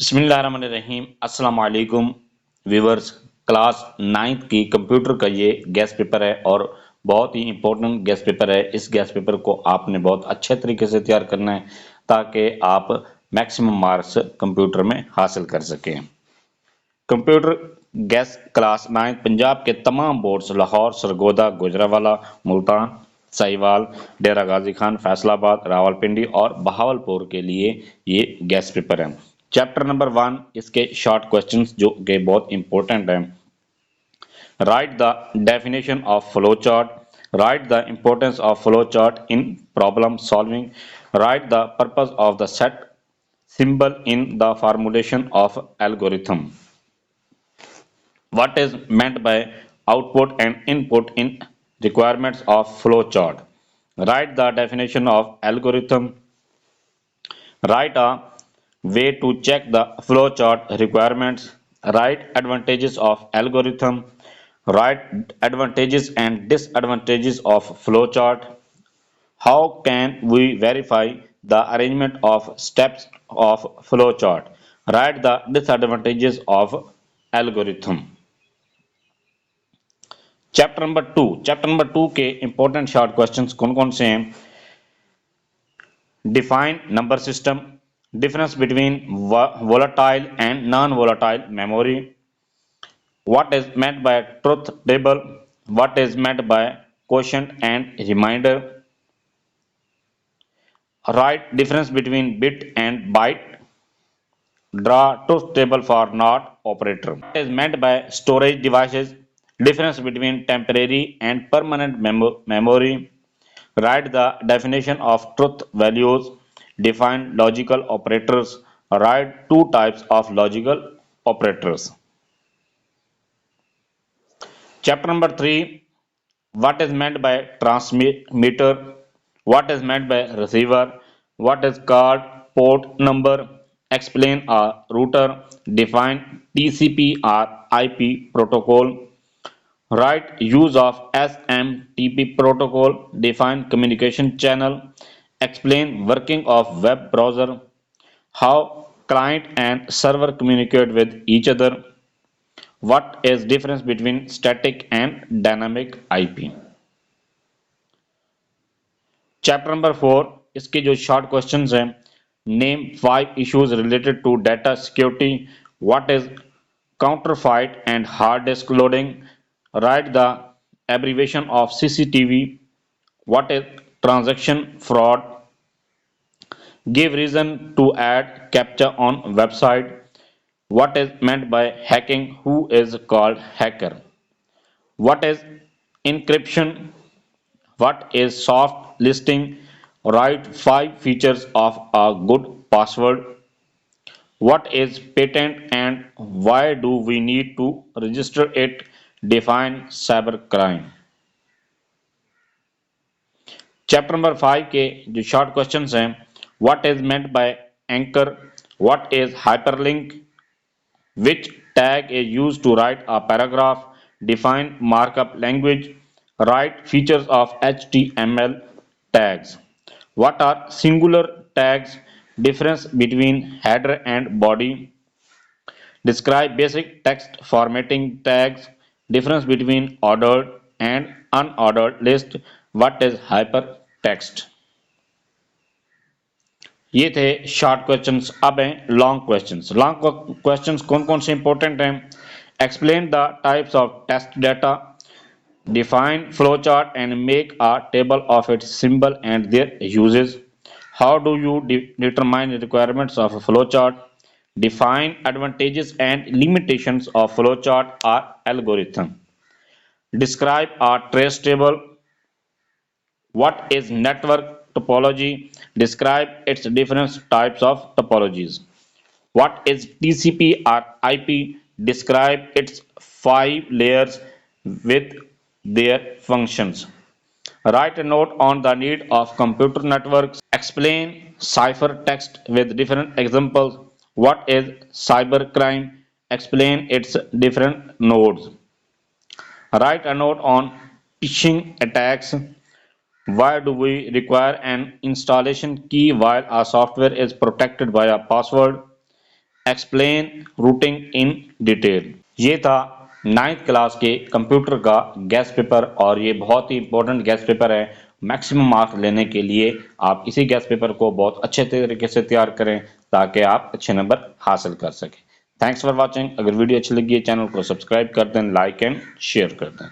बिस्मिल्लाहिर्रहमानिर्रहीम अस्सलाम वालेकुम व्यूवर्स। क्लास 9th की कंप्यूटर का ये गेस्ट पेपर है और बहुत ही इम्पोर्टेंट गेस्ट पेपर है। इस गेस्ट पेपर को आपने बहुत अच्छे तरीके से तैयार करना है ताकि आप मैक्सिमम मार्क्स कंप्यूटर में हासिल कर सकें। Computer guest class 9th Punjab के तमाम बोर्ड्स लाहौर, सरगोदा, गुजरांवाला, मुल्तान, साहिवाल, डेरा गाजी खान, फैसलाबाद, रावलपिंडी और बहावलपुर के लिए ये गेस्ट पेपर है। चैप्टर नंबर 1 इसके शॉर्ट क्वेश्चंस जो कि बहुत इंपॉर्टेंट हैं। Right the definition of flow chart, right the importance of flow chart in problem solving, right the purpose of the set symbol in the formulation of algorithm. What is meant by output and input in requirements of flowchart? Write the definition of algorithm. Write a way to check the flowchart requirements. Write advantages of algorithm. Write advantages and disadvantages of flowchart. How can we verify the arrangement of steps of flowchart? Write the disadvantages of algorithm. Chapter number 2 के important short questions कौन कौन से हैं? Define number system, difference between volatile and non volatile memory, what is meant by truth table, what is meant by quotient and remainder, write difference between bit and byte, draw truth table for not operator. What is meant by storage devices, difference between temporary and permanent memory, write the definition of truth values, define logical operators, write two types of logical operators. Chapter number 3, what is meant by transmitter, what is meant by receiver, what is called port number, explain a router, define TCP or IP protocol, write use of SMTP protocol, define communication channel, explain working of web browser, how client and server communicate with each other, what is difference between static and dynamic IP. Chapter number 4 इसके जो short questions हैं, name 5 issues related to data security, what is counterfeit and hard disk loading, write the abbreviation of CCTV, what is transaction fraud, give reason to add captcha on website, what is meant by hacking, who is called hacker, what is encryption, what is soft listing, write 5 features of a good password, what is patent and why do we need to register it, define cybercrime. Chapter number 5 के जो short questions हैं, what is meant by anchor, what is hyperlink, which tag is used to write a paragraph, define markup language, write features of HTML tags, what are singular tags, difference between header and body, describe basic text formatting tags, difference between ordered and unordered list, what is hypertext. ये थे short questions. अब हैं long questions. Long questions कौन कौन से important हैं? Explain the types of test data, define flowchart and make a table of its symbol and their uses. How do you determine the requirements of a flowchart? Define advantages and limitations of flowchart or algorithm. Describe a trace table. What is network topology? Describe its different types of topologies. What is TCP or IP? Describe its 5 layers with their functions. Write a note on the need of computer networks. Explain ciphertext with different examples. What is cybercrime? Explain its different nodes. Write a note on phishing attacks. Why do we require an installation key while our software is protected by a password? Explain rooting in detail. ये था 9th class के computer का guest paper और ये बहुत ही important guest paper है। Maximum marks लेने के लिए आप इसी गेस्ट पेपर को बहुत अच्छे तरीके से तैयार करें ताकि आप अच्छे नंबर हासिल कर सकें। Thanks for watching. अगर वीडियो अच्छी लगी है चैनल को सब्सक्राइब कर दें, लाइक एंड शेयर कर दें।